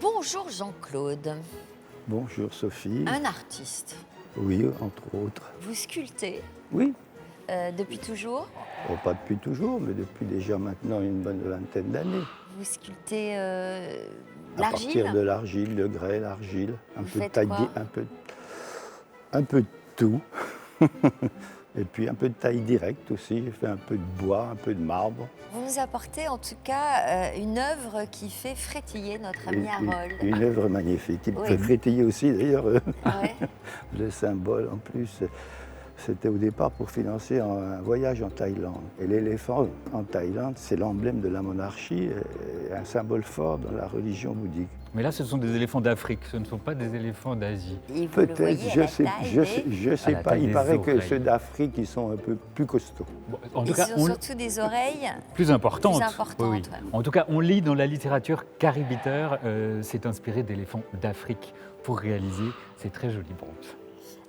Bonjour Jean-Claude. Bonjour Sophie. Un artiste. Oui, entre autres. Vous sculptez Oui, depuis toujours. bon, pas depuis toujours, mais depuis déjà maintenant une bonne vingtaine d'années. Vous sculptez À l'argile. partir de l'argile, le grès, l'argile, Vous un peu de faites taille, quoi un peu de tout. Et puis un peu de taille directe aussi. J'ai fait un peu de bois, un peu de marbre. Vous nous apportez en tout cas une œuvre qui fait frétiller notre ami Harold. Une œuvre magnifique. Il me Oui. fait frétiller aussi d'ailleurs. Ah ouais. Le symbole en plus. C'était au départ pour financer un voyage en Thaïlande. Et l'éléphant en Thaïlande, c'est l'emblème de la monarchie et un symbole fort dans la religion bouddhique. Mais là, ce sont des éléphants d'Afrique, ce ne sont pas des éléphants d'Asie. Et vous le Peut-être, voyez à je la sais, taille je sais la pas. taille Il des paraît que oreilles. ceux d'Afrique, ils sont un peu plus costauds. Bon, en Et tout cas, ce sont surtout des oreilles. plus importantes. Plus importantes, Oui, oui. ouais. En tout cas, on lit dans la littérature qu'Harry Bitter s'est inspiré d'éléphants d'Afrique pour réaliser ces très jolies bronzes.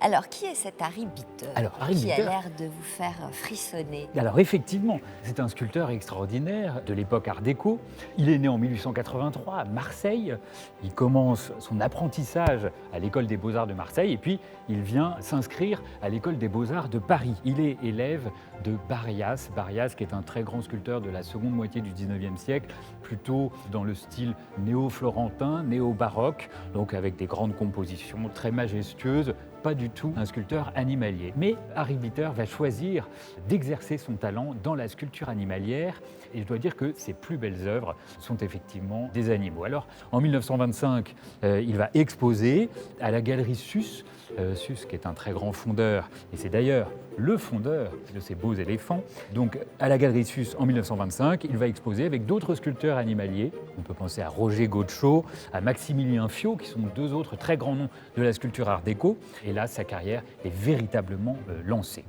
Alors, qui est cet Harry Bitter Alors, Harry qui a Bitter- l'air de vous faire frissonner? Alors effectivement, c'est un sculpteur extraordinaire de l'époque Art déco. Il est né en 1883 à Marseille. Il commence son apprentissage à l'école des Beaux-Arts de Marseille et puis il vient s'inscrire à l'école des Beaux-Arts de Paris. Il est élève de Barrias. Barrias qui est un très grand sculpteur de la seconde moitié du 19e siècle, plutôt dans le style néo-florentin, néo-baroque, donc avec des grandes compositions très majestueuses, pas du tout un sculpteur animalier. Mais Harry Bitter va choisir d'exercer son talent dans la sculpture animalière et je dois dire que ses plus belles œuvres sont effectivement des animaux. Alors en 1925, il va exposer à la galerie Susse, Susse qui est un très grand fondeur et c'est d'ailleurs le fondeur de ces beaux éléphants. Donc à la galerie Susse en 1925, il va exposer avec d'autres sculpteurs animaliers. On peut penser à Roger Gaucho, à Maximilien Fiot qui sont deux autres très grands noms de la sculpture art déco. Et là, sa carrière est véritablement lancée.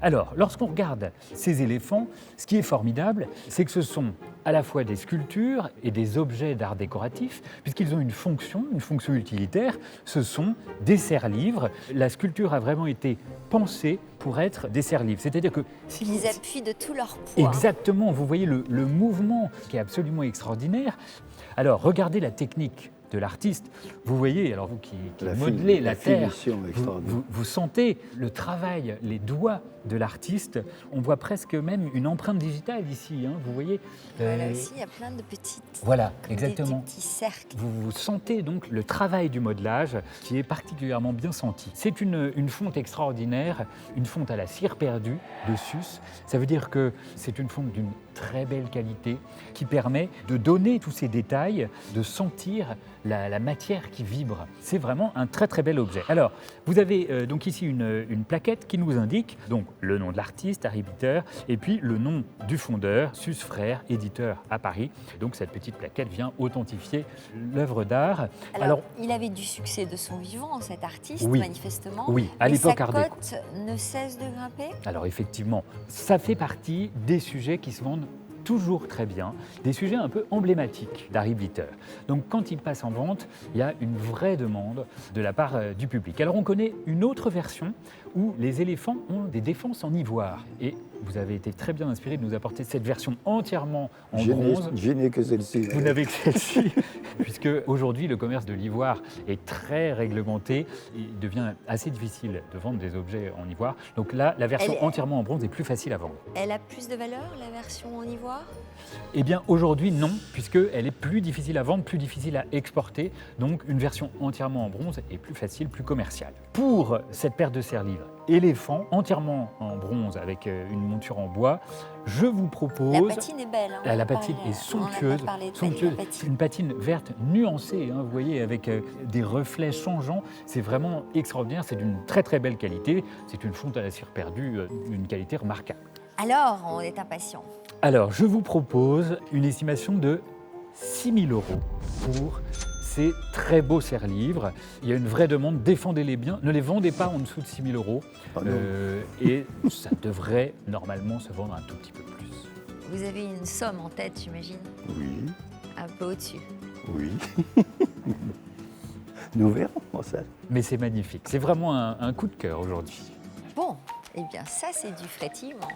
Alors, lorsqu'on regarde ces éléphants, ce qui est formidable, c'est que ce sont à la fois des sculptures et des objets d'art décoratif, puisqu'ils ont une fonction utilitaire. Ce sont des serre-livres. La sculpture a vraiment été pensée pour être des serre-livres. C'est-à-dire que si vous... Ils appuient de tout leur poids. Exactement, vous voyez le mouvement qui est absolument extraordinaire. Alors, regardez la technique de l'artiste. Vous voyez, alors vous qui modelez la terre, finition extraordinaire. vous sentez le travail, les doigts de l'artiste. On voit presque même une empreinte digitale ici, hein, vous voyez. Là aussi, il y a plein de petites... Voilà, comme exactement. Des petits cercles. Vous sentez donc le travail du modelage qui est particulièrement bien senti. C'est une fonte extraordinaire, une fonte à la cire perdue de Susse. Ça veut dire que c'est une fonte d'une très belle qualité qui permet de donner tous ces détails, de sentir la matière qui vibre. C'est vraiment un très très bel objet. Alors, vous avez donc ici une plaquette qui nous indique donc le nom de l'artiste, Harry Bitter, et puis le nom du fondeur, Susse Frères, éditeur à Paris. Donc cette petite plaquette vient authentifier l'œuvre d'art. Alors, il avait du succès de son vivant, cet artiste, Oui. manifestement. Oui, à Mais l'époque sa Art déco. cote ne cesse de grimper. Alors effectivement, ça fait partie des sujets qui se vendent toujours très bien, des sujets un peu emblématiques d'Harry Bitter. Donc quand il passe en vente, il y a une vraie demande de la part du public. Alors on connaît une autre version où les éléphants ont des défenses en ivoire. Et vous avez été très bien inspiré de nous apporter cette version entièrement en bronze. Je n'ai que celle-ci. Vous n'avez que celle-ci, puisque aujourd'hui le commerce de l'ivoire est très réglementé. Il devient assez difficile de vendre des objets en ivoire. Donc là, la version entièrement en bronze est plus facile à vendre. Elle a plus de valeur, la version en ivoire? Eh bien aujourd'hui non, puisqu'elle est plus difficile à vendre, plus difficile à exporter. Donc une version entièrement en bronze est plus facile, plus commerciale. Pour cette paire de serre-livres éléphant entièrement en bronze avec une monture en bois, je vous propose... La patine est belle. Hein, La patine est somptueuse, une patine verte nuancée, hein, vous voyez, avec des reflets changeants. C'est vraiment extraordinaire, c'est d'une très très belle qualité. C'est une fonte à la cire perdue, d'une qualité remarquable. Alors, on est impatient. Alors, je vous propose une estimation de 6 000 € pour ces très beaux serre-livres. Il y a une vraie demande, défendez-les bien, ne les vendez pas en dessous de 6 000 €. Ah non. Et ça devrait normalement se vendre un tout petit peu plus. Vous avez une somme en tête, j'imagine, Oui, un peu au-dessus. oui. Nous verrons ça. Mais c'est magnifique, c'est vraiment un coup de cœur aujourd'hui. Bon, eh bien ça, c'est du frétillement.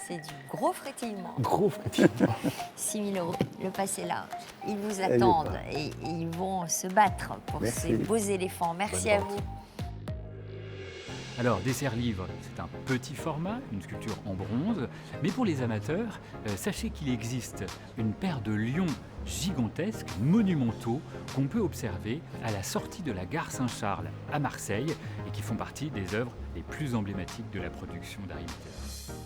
C'est du gros frétillement. Gros frétillement. 6 000 €, le passez là. Ils vous Elle est attendent pas. et ils vont se battre pour Merci. ces beaux éléphants. Merci Bonne à vente. vous. Alors, dessert livre, c'est un petit format, une sculpture en bronze, mais pour les amateurs, sachez qu'il existe une paire de lions gigantesques, monumentaux, qu'on peut observer à la sortie de la gare Saint-Charles à Marseille et qui font partie des œuvres les plus emblématiques de la production d'Harry Mitterrand.